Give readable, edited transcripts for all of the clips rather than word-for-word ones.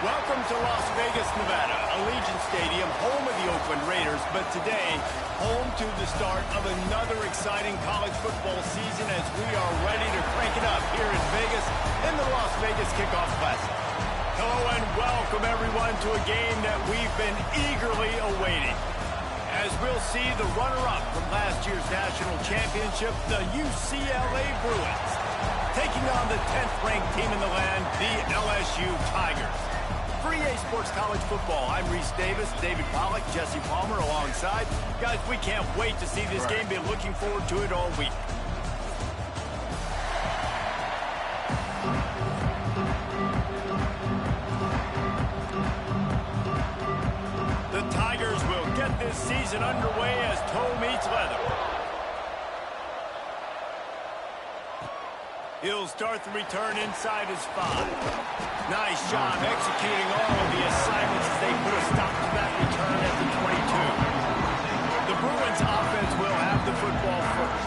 Welcome to Las Vegas, Nevada, Allegiant Stadium, home of the Oakland Raiders, but today, home to the start of another exciting college football season as we are ready to crank it up here in Vegas in the Las Vegas Kickoff Classic. Hello and welcome everyone to a game that we've been eagerly awaiting. As we'll see the runner-up from last year's national championship, the UCLA Bruins, taking on the 10th-ranked team in the land, the LSU Tigers. For EA Sports College Football, I'm Reese Davis, David Pollack, Jesse Palmer alongside. Guys, we can't wait to see this game. Been looking forward to it all week. The Tigers will get this season underway as toe meets leather. He'll start the return inside his 5. Nice job executing all of the assignments as they put a stop to that return at the 22. The Bruins offense will have the football first.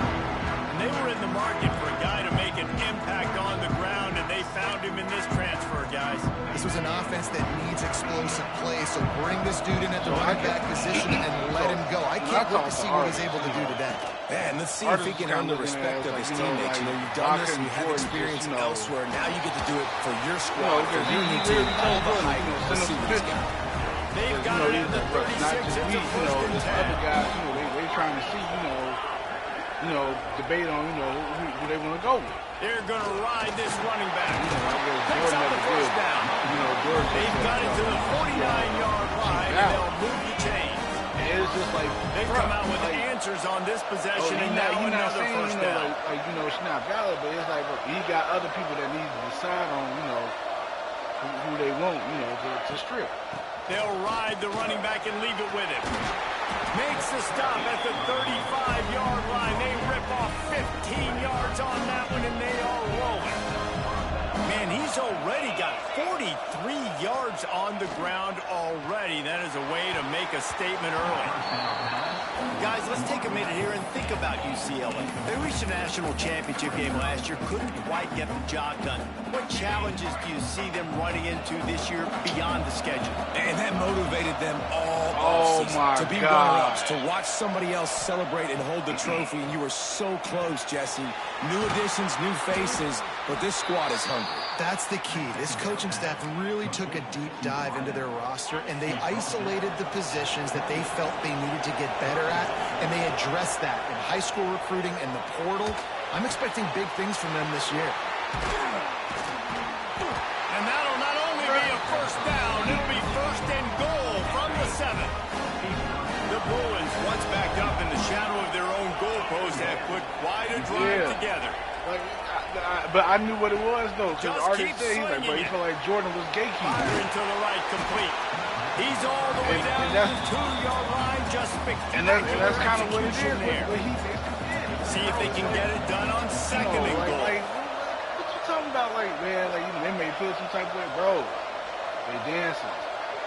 And they were in the market for a guy to make an impact on the ground, and they found him in this transfer, guys. This was an offense that needs explosive play, so bring this dude in at the running back position and let him go. I can't wait to see what he's able to do today. Man, let's see if he can earn the respect of his teammates. You know, you've done this and you have experience elsewhere. Now you get to do it for your squad, for your new team, all the hype. Let's see what he's got. They've got it at the 36. It's a first and 10. Other guys, they're trying to see, debate on, who they want to go with. They're going to ride this running back. Picks up the first down. They've got it to the 49-yard line, and they'll move the chains. It's just like they come out with answers on this possession, and now another first down. It's not valid, but it's like, look, he got other people that need to decide on, who they want, to strip. They'll ride the running back and leave it with him. Makes the stop at the 35-yard line. They rip off 15 yards on that one, and they are rolling. Man, he's already got 43 yards on the ground already. That is a way to make a statement early. Guys, let's take a minute here and think about UCLA. They reached a national championship game last year, couldn't quite get the job done. What challenges do you see them running into this year beyond the schedule? And that motivated them all offseason to be runner-ups, to watch somebody else celebrate and hold the trophy, and you were so close, Jesse. New additions, new faces, but this squad is hungry. That's the key. This coaching staff really took a deep dive into their roster, and they isolated the positions that they felt they needed to get better at, and they addressed that in high school recruiting and the portal. I'm expecting big things from them this year. And that'll not only be a first down, it'll be first and goal from the 7. The Bruins, once backed up in the shadow of their own goalpost, have put quite a drive together. But I knew what it was, though, because Artie said, he felt like Jordan was gatekeeping. Fire into the right, complete. He's all the way down to the 2-yard line, just spectacular. And that's kind of what it is. See if they can get it done on second and goal. What you talking about, man, they may feel some type of way, bro. They dancing.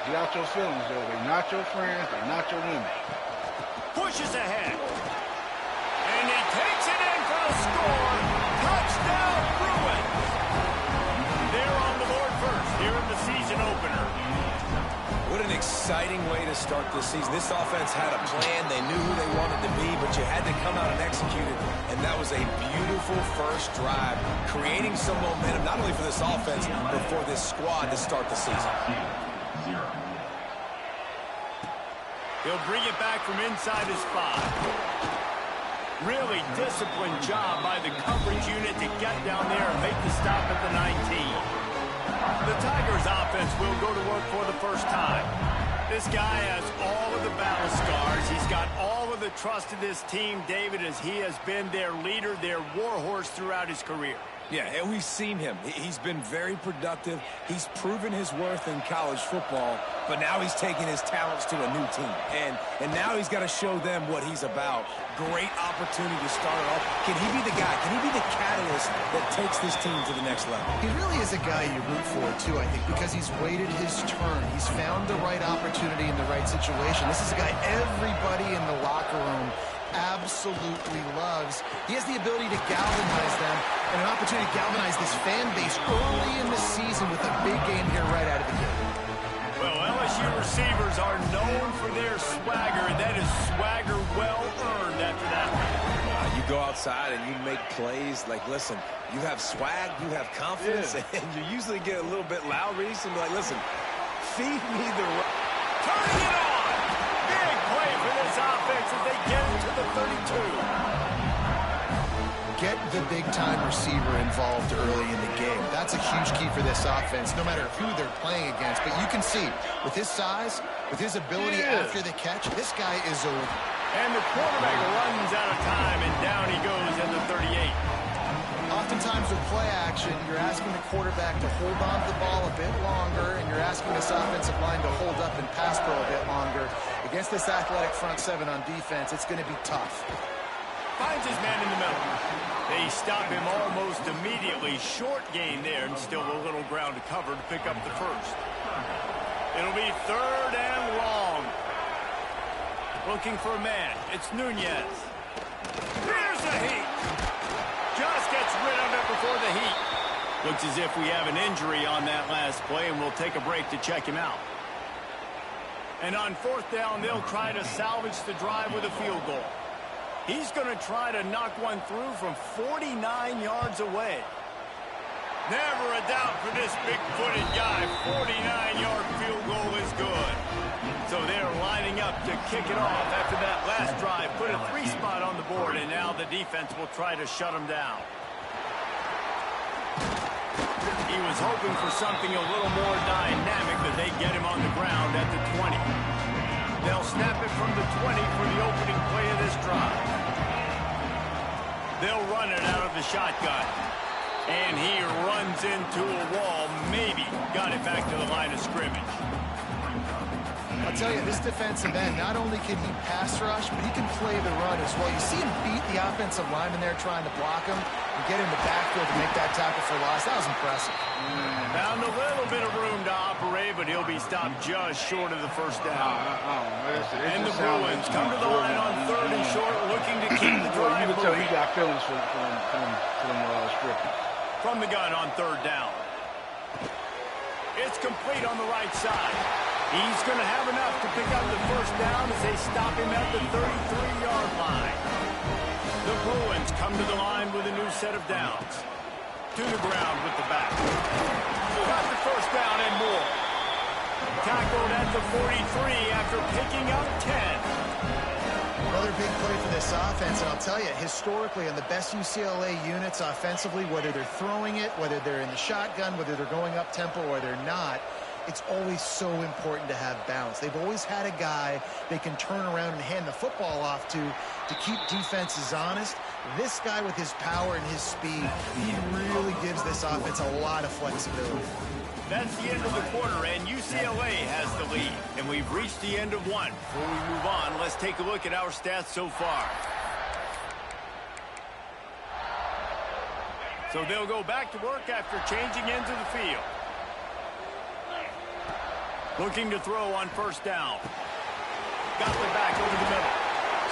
Get out your feelings, though. They're not your friends. They're not your women. Pushes ahead. And he takes it in for the score. Touchdown, Bruins. They're on the board first here in the season opener. What an exciting way to start this season. This offense had a plan. They knew who they wanted to be, but you had to come out and execute it. And that was a beautiful first drive, creating some momentum, not only for this offense, but for this squad to start the season. He'll bring it back from inside his 5. Really disciplined job by the coverage unit to get down there and make the stop at the 19. The Tigers offense will go to work for the first time. This guy has all of the battle scars. He's got all of the trust of this team, David, as he has been their leader, their warhorse throughout his career. Yeah, and we've seen him. He's been very productive. He's proven his worth in college football, but now he's taking his talents to a new team. And now he's got to show them what he's about. Great opportunity to start it off. Can he be the guy? Can he be the catalyst that takes this team to the next level? He really is a guy you root for, too, I think, because he's waited his turn. He's found the right opportunity in the right situation. This is a guy everybody in the locker room absolutely loves. He has the ability to galvanize them and an opportunity to galvanize this fan base early in the season with a big game here right out of the gate. are known for their swagger, and that is swagger well earned after that one. You go outside and you make plays. Like, listen, you have swag, you have confidence, and you usually get a little bit loud, Reese, and be like, listen, feed me the... Turning it on! Big play for this offense as they get it to the 32. Get the big-time receiver involved early in the game. That's a huge key for this offense, no matter who they're playing against. But you can see, with his size, with his ability after the catch, this guy is a... And the quarterback runs out of time, and down he goes at the 38. Oftentimes with play action, you're asking the quarterback to hold on to the ball a bit longer, and you're asking this offensive line to hold up and pass pro a bit longer. Against this athletic front seven on defense, it's going to be tough. Finds his man in the middle. They stop him almost immediately. Short gain there, and still a little ground to cover to pick up the first. It'll be 3rd and long. Looking for a man. It's Nunez. Here's the heat. Just gets rid of it before the heat. Looks as if we have an injury on that last play, and we'll take a break to check him out. And on 4th down, they'll try to salvage the drive with a field goal. He's going to try to knock one through from 49 yards away. Never a doubt for this big-footed guy. 49-yard field goal is good. So they're lining up to kick it off after that last drive. Put a 3-spot on the board, and now the defense will try to shut him down. He was hoping for something a little more dynamic, but they get him on the ground at the 20. They'll snap it from the 20 for the opening play of this drive. They'll run it out of the shotgun. And he runs into a wall. Maybe got it back to the line of scrimmage. I'll tell you, this defensive end, not only can he pass rush, but he can play the run as well. You see him beat the offensive lineman there trying to block him and get in the backfield to make that tackle for loss. That was impressive. Found a little bit of room to operate, but he'll be stopped just short of the first down. And the Bruins come to the line on 3rd and short, looking to keep the drive You can tell he moving. got feelings for them strippers. From the gun on 3rd down. It's complete on the right side. He's going to have enough to pick up the first down as they stop him at the 33-yard line. The Bruins come to the line with a new set of downs. To the ground with the back. Got the first down and more. Tackled at the 43 after picking up 10. Another big play for this offense, and I'll tell you, historically, on the best UCLA units offensively, whether they're throwing it, whether they're in the shotgun, whether they're going up tempo or they're not, it's always so important to have balance. They've always had a guy they can turn around and hand the football off to keep defenses honest. This guy with his power and his speed, he really gives this offense a lot of flexibility. That's the end of the quarter, and UCLA has the lead. And we've reached the end of one. Before we move on, let's take a look at our stats so far. So they'll go back to work after changing into the field. Looking to throw on 1st down. Got the back over the middle.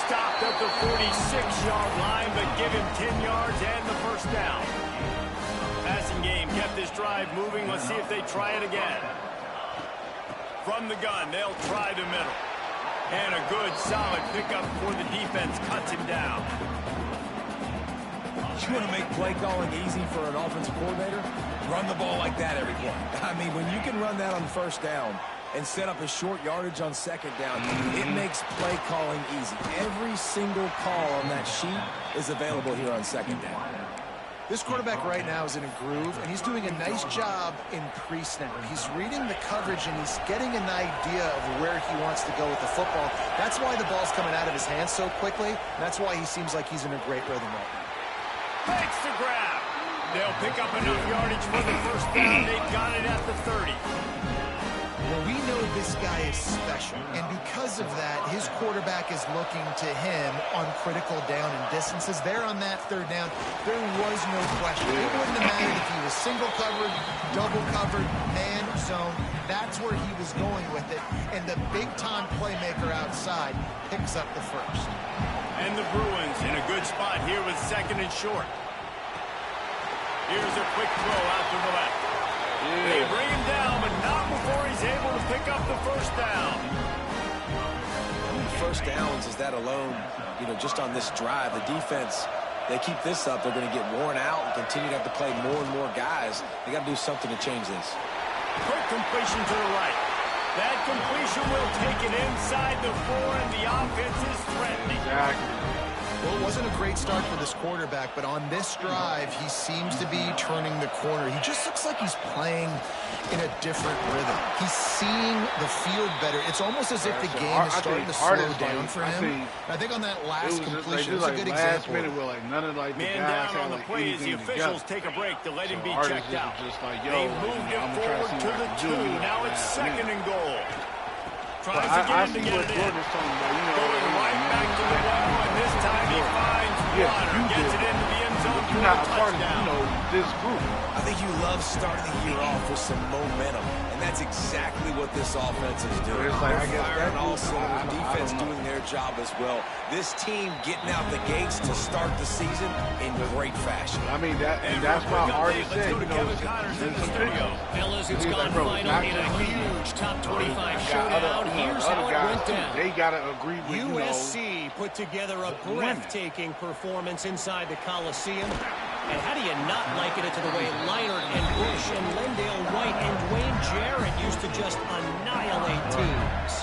Stopped at the 46-yard line, but give him 10 yards and the first down. Passing game kept this drive moving. Let's see if they try it again. From the gun, they'll try the middle. And a good, solid pickup before the defense cuts him down. You want to make play calling easy for an offensive coordinator? Run the ball like that every play. I mean, when you can run that on 1st down and set up a short yardage on 2nd down, it makes play calling easy. Every single call on that sheet is available here on 2nd down. This quarterback right now is in a groove, and he's doing a nice job in pre-snap. He's reading the coverage, and he's getting an idea of where he wants to go with the football. That's why the ball's coming out of his hands so quickly, and that's why he seems like he's in a great rhythm right now. Makes the grab. They'll pick up enough yardage for the first down. They've got it at the 30. Well, we know this guy is special, and because of that, his quarterback is looking to him on critical down and distances. There on that 3rd down, there was no question. It wouldn't have mattered if he was single covered, double covered, man, zone. That's where he was going with it, and the big-time playmaker outside picks up the first. And the Bruins in a good spot here with 2nd and short. Here's a quick throw out to the left. They bring him down, but not before he's able to pick up the first down. first downs as that alone, you know, just on this drive. The defense, they keep this up, they're going to get worn out and continue to have to play more and more guys. They got to do something to change this. Quick completion to the right. That completion will take it inside the 4, and the offense is threatening. Exactly. Well, it wasn't a great start for this quarterback, but on this drive, he seems to be turning the corner. He just looks like he's playing in a different rhythm. He's seeing the field better. It's almost as if the game is starting to slow down for him. I think on that last completion, it's a good example. Minute where, like, none of, like, the Man guys down on had, the like, play as the officials take a break to let him be checked out. Just like, yo, they moved it forward to the 2. Now it's 2nd and goal. Tries I again to see get what it in. Jordan's talking about. You know, Going right back to the well, and this time he finds water. Gets it into the end zone for you're a not a part of, touchdown. you know, this group. I think you love starting the year off with some momentum, and that's exactly what this offense is doing. It's like, I They're guess firing that all group, cylinders, I defense don't know. doing their job as well. This team getting out the gates to start the season in great fashion. I mean, that's why Artie said, you know, in some pictures. Fellas, it's He's gone like, bro, final not in a just me. huge top 25 I got showdown. Here's how it guys went too. down. They got to agree with, you know, USC put together a breathtaking performance inside the Coliseum. And how do you not liken it to the way Leinart and Bush and Lendale White and Dwayne Jarrett used to just annihilate teams?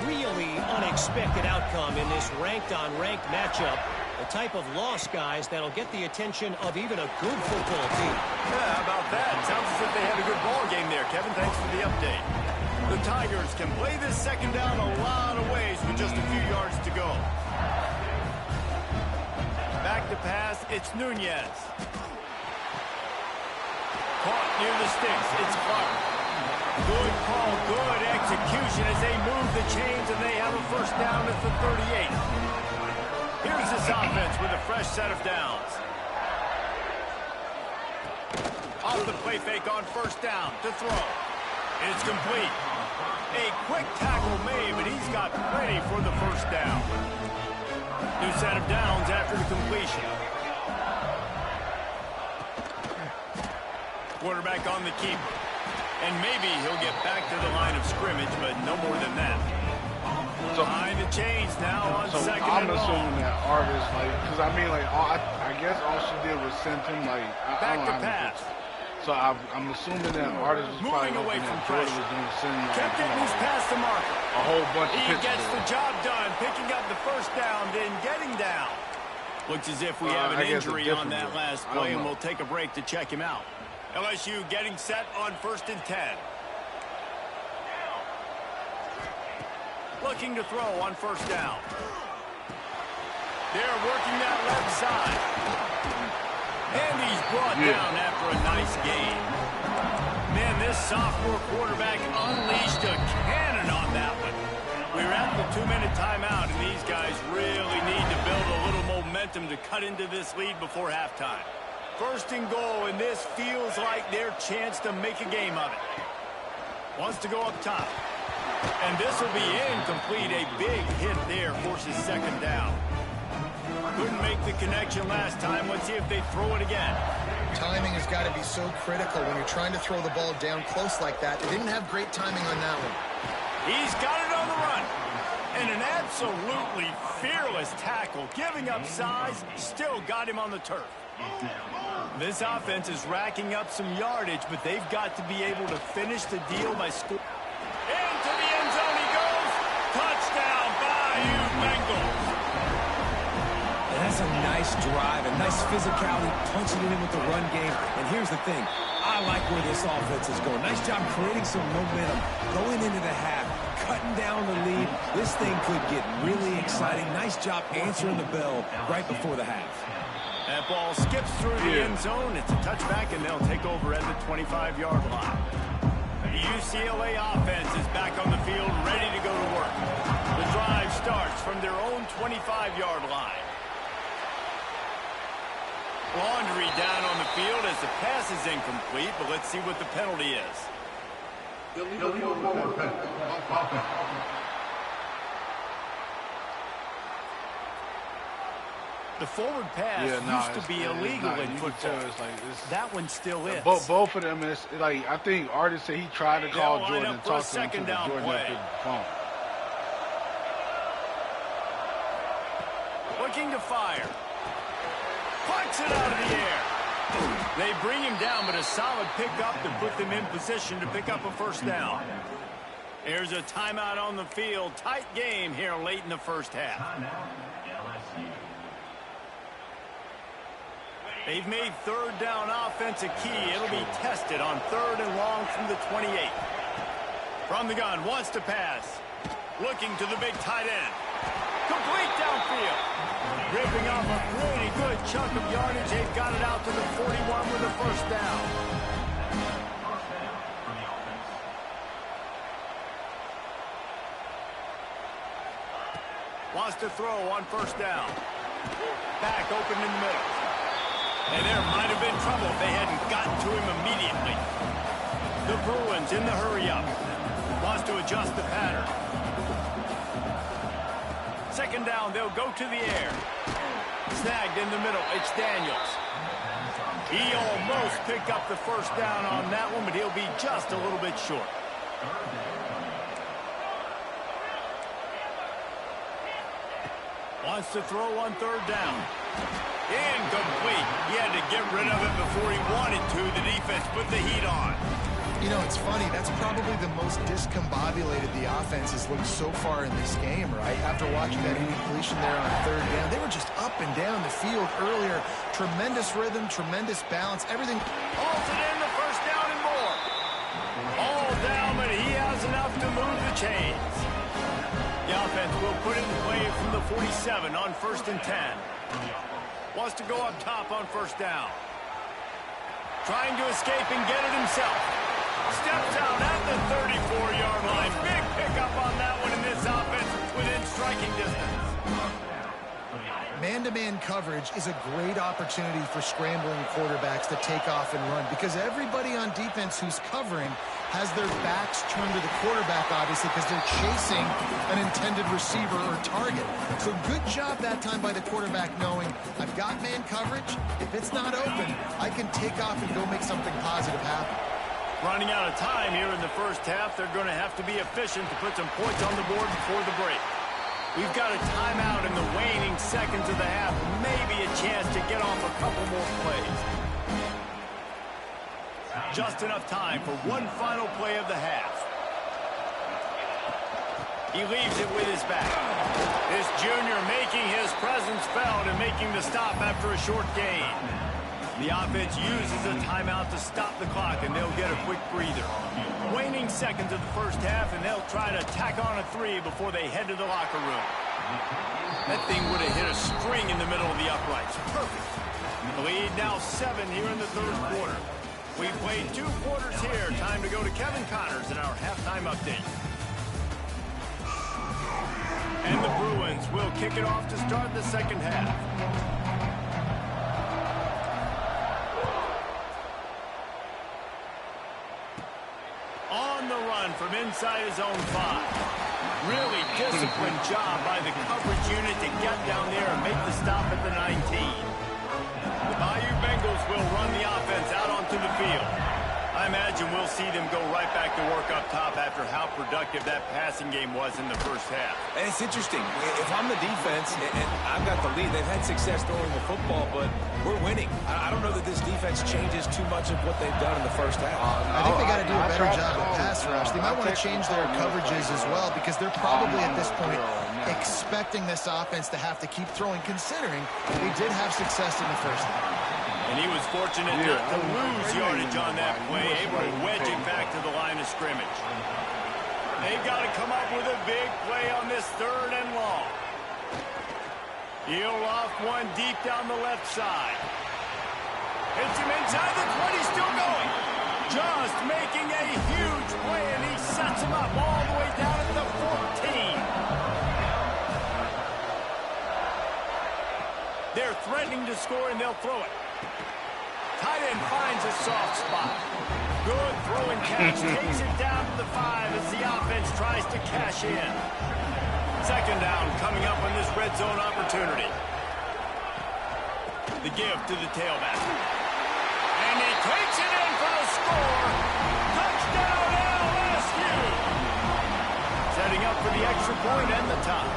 Really unexpected outcome in this ranked-on-ranked matchup. The type of loss, guys, that'll get the attention of even a good football team. Yeah, how about that? Sounds as if they had a good ball game there, Kevin. Thanks for the update. The Tigers can play this 2nd down a lot of ways with just a few yards to go. Back to pass, it's Nunez. Caught near the sticks, it's Clark. Good call, good execution as they move the chains, and they have a first down at the 38. Here's this offense with a fresh set of downs. Off the play fake on first down to throw. It's complete. A quick tackle made, but he's got plenty for the first down. New set of downs after the completion. Quarterback on the keeper. And maybe he'll get back to the line of scrimmage, but no more than that. Behind the chains now on so 2nd I'm and long. assuming that Artis, like, because I mean, like, I guess all she did was send him, like, I Back don't to know how to pass. put it. So I'm assuming that Artis was probably Moving away hoping from that Jordan pressure. was going to send, like, Kept it you loose know, past the marker. a whole bunch of He pitches. gets the job done, picking up the first down, then getting down. Looks as if we have an I guess injury it's on that different. last I don't play, and know. we'll take a break to check him out. LSU getting set on 1st and 10. Looking to throw on first down. They're working that left side. And he's brought down after a nice gain. Man, this sophomore quarterback unleashed a cannon on that one. We're at the 2-minute timeout, and these guys really need to build a little momentum to cut into this lead before halftime. 1st and goal, and this feels like their chance to make a game of it. Wants to go up top. And this will be incomplete. A big hit there forces 2nd down. Couldn't make the connection last time. Let's see if they throw it again. Timing has got to be so critical when you're trying to throw the ball down close like that. They didn't have great timing on that one. He's got it on the run. And an absolutely fearless tackle. Giving up size, still got him on the turf. This offense is racking up some yardage, but they've got to be able to finish the deal by scoring. Into the end zone he goes. Touchdown, Bayou Bengals. And that's a nice drive, a nice physicality, punching it in with the run game. And here's the thing. I like where this offense is going. Nice job creating some momentum, going into the half, cutting down the lead. This thing could get really exciting. Nice job answering the bell right before the half. That ball skips through the end zone. It's a touchback, and they'll take over at the 25-yard line. The UCLA offense is back on the field, ready to go to work. The drive starts from their own 25-yard line. Laundry down on the field as the pass is incomplete, but let's see what the penalty is. The forward pass used to be illegal in football. That one still is. Both of them is like, I think Artis said he tried to call Jordan and talk to him. Second down play. Looking to fire. Punts it out of the air. They bring him down, but a solid pickup to put them in position to pick up a first down. There's a timeout on the field. Tight game here late in the first half. They've made third down offense a key. It'll be tested on 3rd and long from the 28. From the gun, wants to pass. Looking to the big tight end. Complete downfield. Ripping off a pretty good chunk of yardage. They've got it out to the 41 with a first down. Wants to throw on first down. Back open in the middle. And there might have been trouble if they hadn't gotten to him immediately. The Bruins in the hurry-up. Wants to adjust the pattern. Second down, they'll go to the air. Snagged in the middle, it's Daniels. He almost picked up the first down on that one, but he'll be just a little bit short. Wants to throw on 3rd down. Incomplete. He had to get rid of it before he wanted to. The defense put the heat on. You know, it's funny. That's probably the most discombobulated the offense has looked so far in this game, right? After watching that incompletion there on 3rd down, they were just up and down the field earlier. Tremendous rhythm, tremendous balance, everything. Holds it in, the first down and more. All down, but he has enough to move the chains. The offense will put it in play from the 47 on 1st and 10. Wants to go up top on first down. Trying to escape and get it himself. Steps out at the 34-yard line. Big pickup on that one in this offense within striking distance. Man-to-man coverage is a great opportunity for scrambling quarterbacks to take off and run because everybody on defense who's covering has their backs turned to the quarterback, obviously, because they're chasing an intended receiver or target. So good job that time by the quarterback knowing I've got man coverage. If it's not open, I can take off and go make something positive happen. Running out of time here in the first half. They're going to have to be efficient to put some points on the board before the break. We've got a timeout in the waning seconds of the half. Maybe a chance to get off a couple more plays. Just enough time for one final play of the half. He leaves it with his back. This junior making his presence felt and making the stop after a short gain. The offense uses a timeout to stop the clock, and they'll get a quick breather. Waning seconds of the first half, and they'll try to tack on a 3 before they head to the locker room. That thing would have hit a string in the middle of the uprights. Perfect. The lead now 7 here in the 3rd quarter. We've played 2 quarters here. Time to go to Kevin Connors in our halftime update. And the Bruins will kick it off to start the second half. On the run from inside his own 5. Really disciplined job by the coverage unit to get down there and make the stop at the 19. The Bayou Bengals will run the offense out onto the field. I imagine we'll see them go right back to work up top after how productive that passing game was in the first half. And it's interesting. If I'm the defense and I've got the lead, they've had success throwing the football, but we're winning. I don't know that this defense changes too much of what they've done in the first half. I think they got to do a better job of pass rush. They might want to change their coverages as well because they're probably at this point expecting this offense to have to keep throwing, considering they did have success in the first half. And he was fortunate not to lose yardage on that play, able to wedge it back to the line of scrimmage. They've got to come up with a big play on this 3rd and long. He'll off one deep down the left side. Hits him inside the 20, still going. Just making a huge play, and he sets him up all the way down at the 14. They're threatening to score, and they'll throw it. Tight end finds a soft spot. Good throw and catch. Takes it down to the 5 as the offense tries to cash in. Second down coming up on this red zone opportunity. The give to the tailback. And he takes it in for the score. Touchdown LSU. Setting up for the extra point and the tie.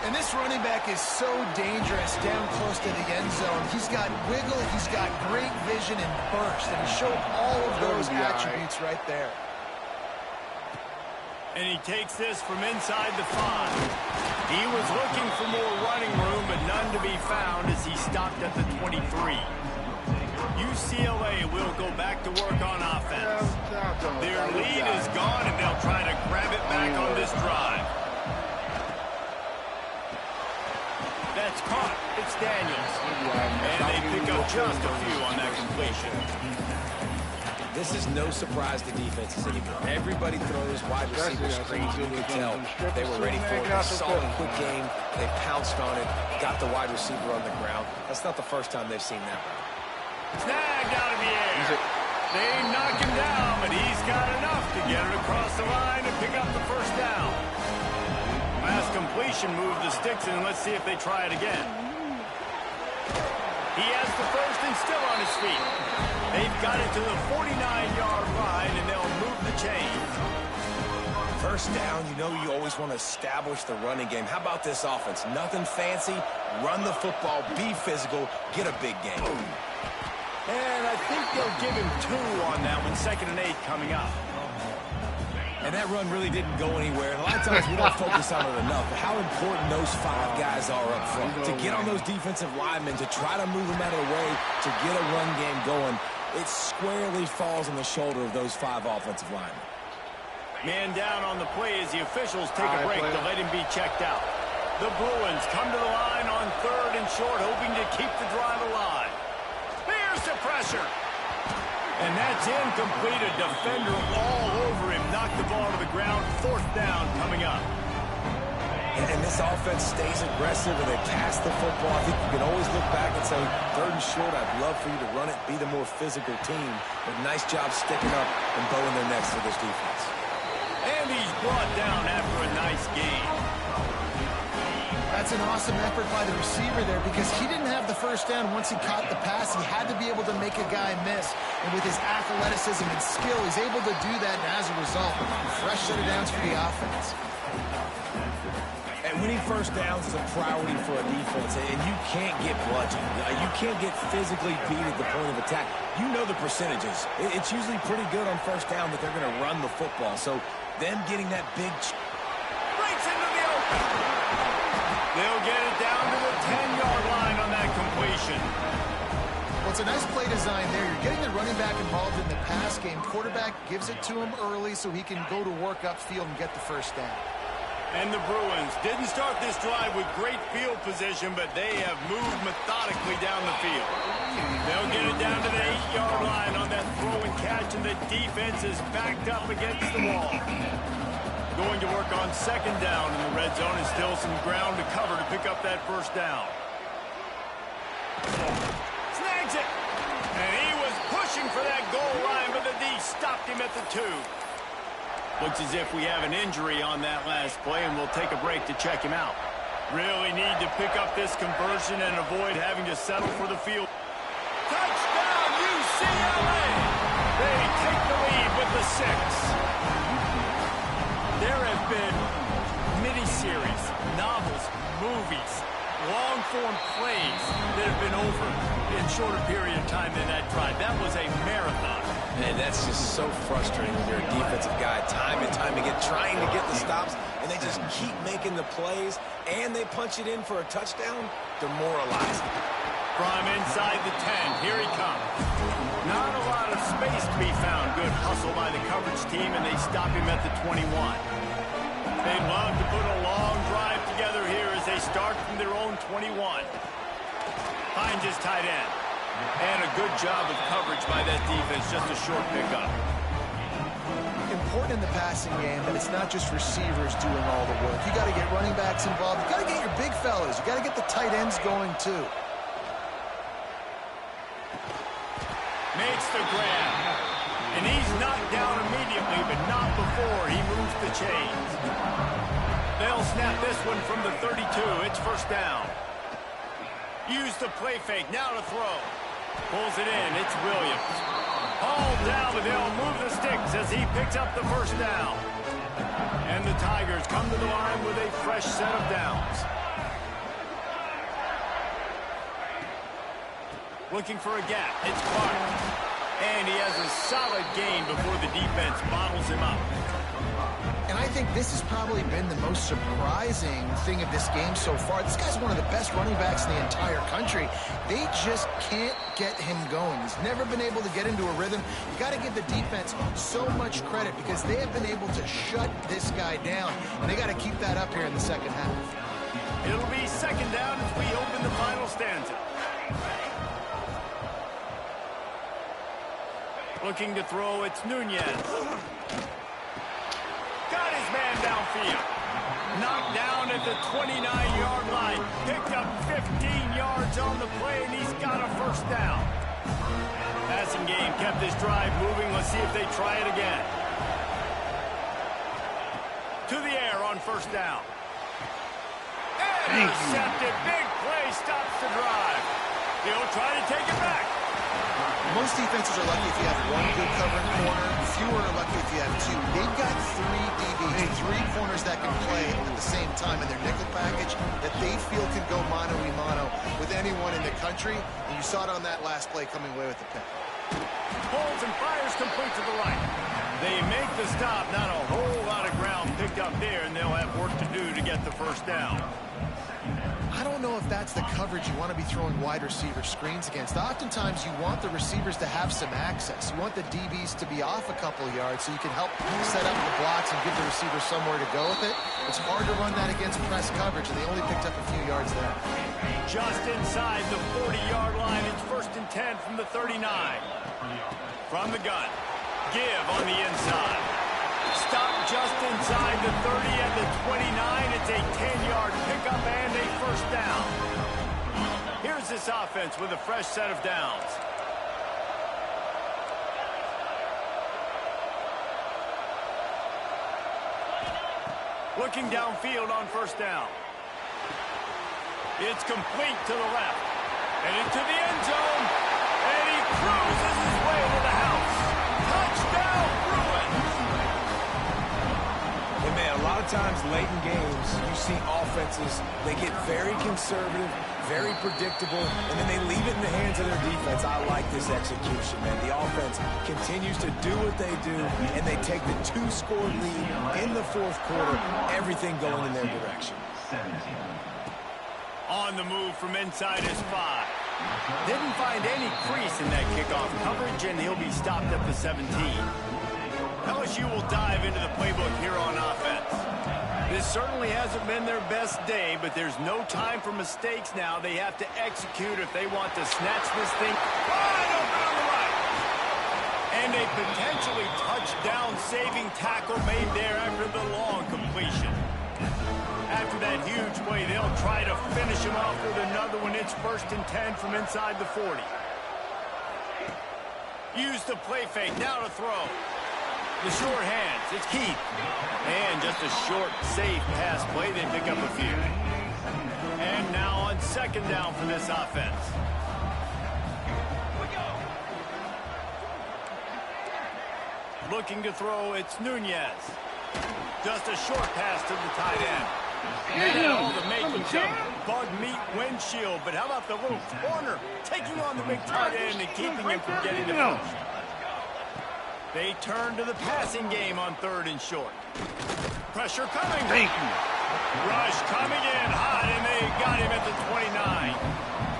And this running back is so dangerous down close to the end zone. He's got wiggle, he's got great vision and burst, and he showed all of those attributes right there. And he takes this from inside the 5. He was looking for more running room, but none to be found as he stopped at the 23. UCLA will go back to work on offense. Their lead is gone, and they'll try to grab it back on this drive. That's caught. It's Daniels. And they pick up just a few on that completion. This is no surprise to defenses anymore. Everybody throws wide receiver screens. You can tell they were ready for it. They saw a quick game. They pounced on it, got the wide receiver on the ground. That's not the first time they've seen that. Snagged out of the air. They knock him down, but he's got enough to get it across the line and pick up the first down. Last completion moved the sticks, and let's see if they try it again. He has the first and still on his feet. They've got it to the 49-yard line, and they'll move the chains. First down, you know you always want to establish the running game. How about this offense? Nothing fancy. Run the football, be physical, get a big game. And I think they'll give him 2 on that one. 2nd and 8 coming up. And that run really didn't go anywhere. And a lot of times we don't focus on it enough, but how important those 5 guys are up front. To get on those defensive linemen, to try to move them out of the way, to get a run game going, it squarely falls on the shoulder of those 5 offensive linemen. Man down on the play as the officials take a break to let him be checked out. The Bruins come to the line on 3rd and short, hoping to keep the drive alive. There's the pressure. And that's incomplete. A defender all over him. Knocked the ball to the ground. 4th down coming up. And this offense stays aggressive and they pass the football. I think you can always look back and say, 3rd and short, I'd love for you to run it, be the more physical team. But nice job sticking up and bowing their necks for this defense. And he's brought down after a nice game. That's an awesome effort by the receiver there because he didn't have the first down once he caught the pass. He had to be able to make a guy miss. And with his athleticism and skill, he's able to do that. And as a result, a fresh set of downs for the offense. And winning first downs is a priority for a defense, and you can't get bludgeoned. You can't get physically beat at the point of attack. You know the percentages. It's usually pretty good on first down that they're going to run the football. So them getting that big... Breaks into the open. They'll get it down to the 10-yard line on that completion. Well, it's a nice play design there. You're getting the running back involved in the pass game. Quarterback gives it to him early so he can go to work upfield and get the first down. And the Bruins didn't start this drive with great field position, but they have moved methodically down the field. They'll get it down to the 8-yard line on that throw and catch, and the defense is backed up against the wall. Going to work on 2nd down in the red zone, and still some ground to cover to pick up that first down. Snags it! And he was pushing for that goal line, but the D stopped him at the 2. Looks as if we have an injury on that last play, and we'll take a break to check him out. Really need to pick up this conversion and avoid having to settle for the field. Touchdown, UCLA! They take the lead with the 6. There have been miniseries, novels, movies, long-form plays that have been over in shorter period of time than that drive. That was a marathon. And that's just so frustrating when you're a defensive guy, time and time again, trying to get the stops, and they just keep making the plays, and they punch it in for a touchdown. Demoralizing. From inside the 10, here he comes. Not a lot of space to be found. Good hustle by the coverage team, and they stop him at the 21. They'd love to put a long drive together here as they start from their own 21. Finds his tight end. And a good job of coverage by that defense, just a short pickup. Important in the passing game that it's not just receivers doing all the work. You got to get running backs involved. You got to get your big fellas. You got to get the tight ends going too. Makes the grab. And he's knocked down immediately, but not before he moves the chains. They'll snap this one from the 32. It's first down. Use the play fake. Now to throw. Pulls it in. It's Williams. Hauled down, but they'll move the sticks as he picks up the first down. And the Tigers come to the line with a fresh set of downs. Looking for a gap. It's Clark. And he has a solid gain before the defense bottles him up. And I think this has probably been the most surprising thing of this game so far. This guy's one of the best running backs in the entire country. They just can't get him going. He's never been able to get into a rhythm. You got to give the defense so much credit because they have been able to shut this guy down. And they got to keep that up here in the second half. It'll be second down as we open the final stanza. Looking to throw, it's Nunez. Got his man downfield. Knocked down at the 29-yard line. Picked up 15 yards on the play, and he's got a first down. Passing game kept this drive moving. Let's see if they try it again. To the air on first down. Intercepted. Big play stops the drive. They'll try to take it back. Most defenses are lucky if you have one good covering corner. Fewer are lucky if you have two. They've got three DBs, three corners that can play at the same time in their nickel package that they feel can go mano-a-mano with anyone in the country. And you saw it on that last play coming away with the pick. Holds and fires complete to the right. They make the stop. Not a whole lot of ground picked up there, and they'll have work to do to get the first down. I don't know if that's the coverage you want to be throwing wide receiver screens against. Oftentimes, you want the receivers to have some access. You want the DBs to be off a couple of yards so you can help set up the blocks and give the receiver somewhere to go with it. It's hard to run that against press coverage, and they only picked up a few yards there. Just inside the 40-yard line. It's first and 10 from the 39. From the gun. Give on the inside. Stop just inside the 30 and the 29. It's a 10-yard pickup and a first down. Here's this offense with a fresh set of downs. Looking downfield on first down. It's complete to the left. And into the end zone. And he cruises his way to the house. Touchdown, Bruins! And man, a lot of times late in games, you see offenses, they get very conservative, very predictable, and then they leave it in the hands of their defense. I like this execution, man. The offense continues to do what they do, and they take the two-score lead in the fourth quarter, everything going in their direction. On the move from inside his 5. Didn't find any crease in that kickoff coverage, and he'll be stopped at the 17. LSU will dive into the playbook here on offense. This certainly hasn't been their best day, but there's no time for mistakes now. They have to execute if they want to snatch this thing wide open on the right. And a potentially touchdown-saving tackle made there after the long completion. After that huge play, they'll try to finish him off with another one. It's first and 10 from inside the 40. Use the play fake. Now to throw. The short hands. It's Keith. And just a short, safe pass play. They pick up a few. And now on second down for this offense. Looking to throw. It's Nunez. Just a short pass to the tight end. And all the makings of bug meat windshield. But how about the little corner taking on the big tight end and keeping him from getting the push? They turn to the passing game on third and short. Pressure coming. Thank you. Rush coming in hot, and they got him at the 29.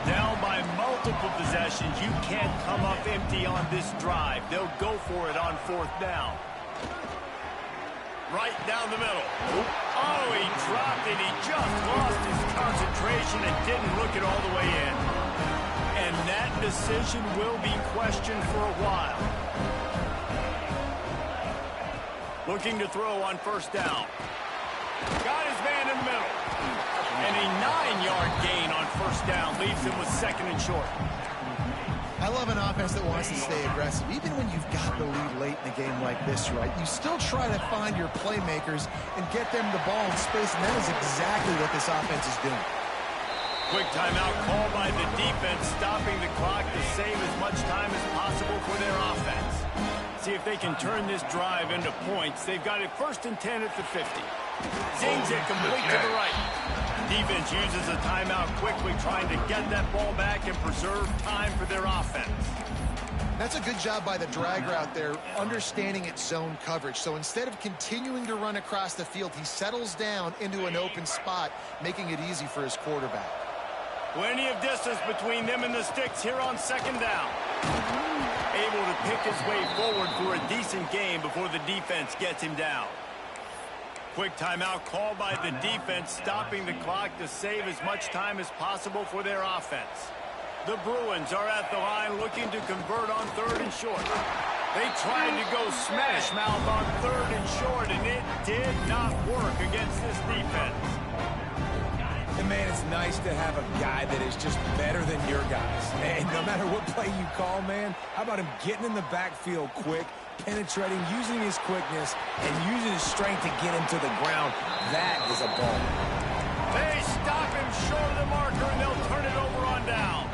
Down by multiple possessions. You can't come up empty on this drive. They'll go for it on fourth down. Right down the middle. Oh, he dropped it. He just lost his concentration and didn't look it all the way in. And that decision will be questioned for a while. Looking to throw on first down. Got his man in the middle. And a 9-yard gain on first down leaves him with second and short. I love an offense that wants to stay aggressive. Even when you've got the lead late in a game like this, right, you still try to find your playmakers and get them the ball in space, and that is exactly what this offense is doing. Quick timeout called by the defense, stopping the clock to save as much time as possible for their offense. See if they can turn this drive into points. They've got it first and 10 at the 50. Zings it complete to the right. Defense uses a timeout quickly, trying to get that ball back and preserve time for their offense. That's a good job by the drag route there, understanding its zone coverage. So instead of continuing to run across the field, he settles down into an open spot, making it easy for his quarterback. Plenty of distance between them and the sticks here on second down. Able to pick his way forward for a decent game before the defense gets him down. Quick timeout called by the defense, stopping the clock to save as much time as possible for their offense. The Bruins are at the line looking to convert on third and short. They tried to go smash mouth on third and short, and it did not work against this defense. And man, it's nice to have a guy that is just better than your guys. And no matter what play you call, man, how about him getting in the backfield quick, penetrating, using his quickness, and using his strength to get him to the ground. That is a ball. They stop him short of the marker, and they'll turn it over on down.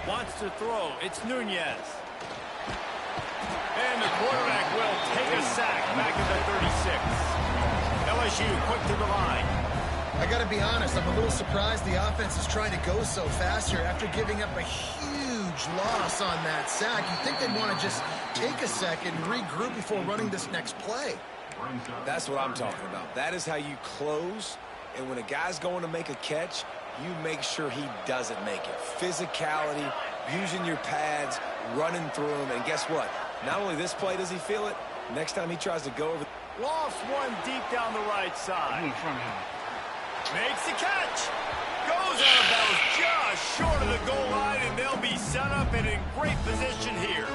Wants to throw. It's Nunez. And the quarterback will take a sack back at the 36. LSU quick to the line. I got to be honest, I'm a little surprised the offense is trying to go so fast here after giving up a huge loss on that sack. You'd think they'd want to just take a second and regroup before running this next play. That's what I'm talking about. That is how you close, and when a guy's going to make a catch, you make sure he doesn't make it. Physicality, using your pads, running through them, and guess what? Not only this play does he feel it, next time he tries to go over. Lost one deep down the right side. In front of him. Makes the catch. Goes out of bounds just short of the goal line, and they'll be set up and in great position here.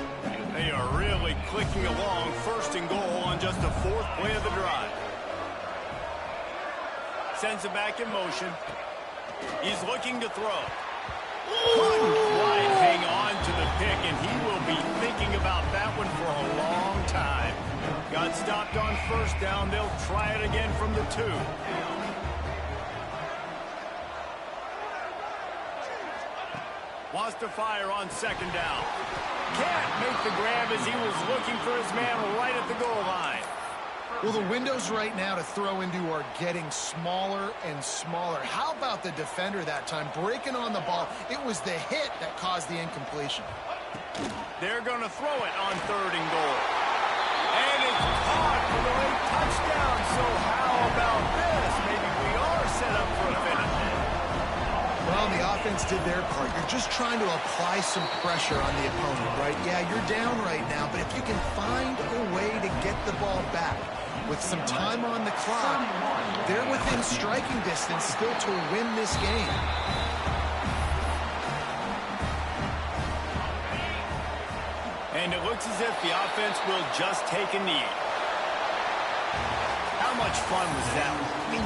They are really clicking along, first and goal on just the fourth play of the drive. Sends it back in motion. He's looking to throw. Couldn't quite hang on to the pick, and he will be thinking about that one for a long time. Got stopped on first down. They'll try it again from the 2. Wants to fire on second down. Can't make the grab as he was looking for his man right at the goal line. Well, the windows right now to throw into are getting smaller and smaller. How about the defender that time breaking on the ball? It was the hit that caused the incompletion. They're going to throw it on third and goal. And it's caught for the late touchdown. So how about this? Maybe we are set up for a finish. Well, the offense did their part. You're just trying to apply some pressure on the opponent, right? Yeah, you're down right now, but if you can find a way to get the ball back with some time on the clock, they're within striking distance still to win this game. And it looks as if the offense will just take a knee. How much fun was that? I mean,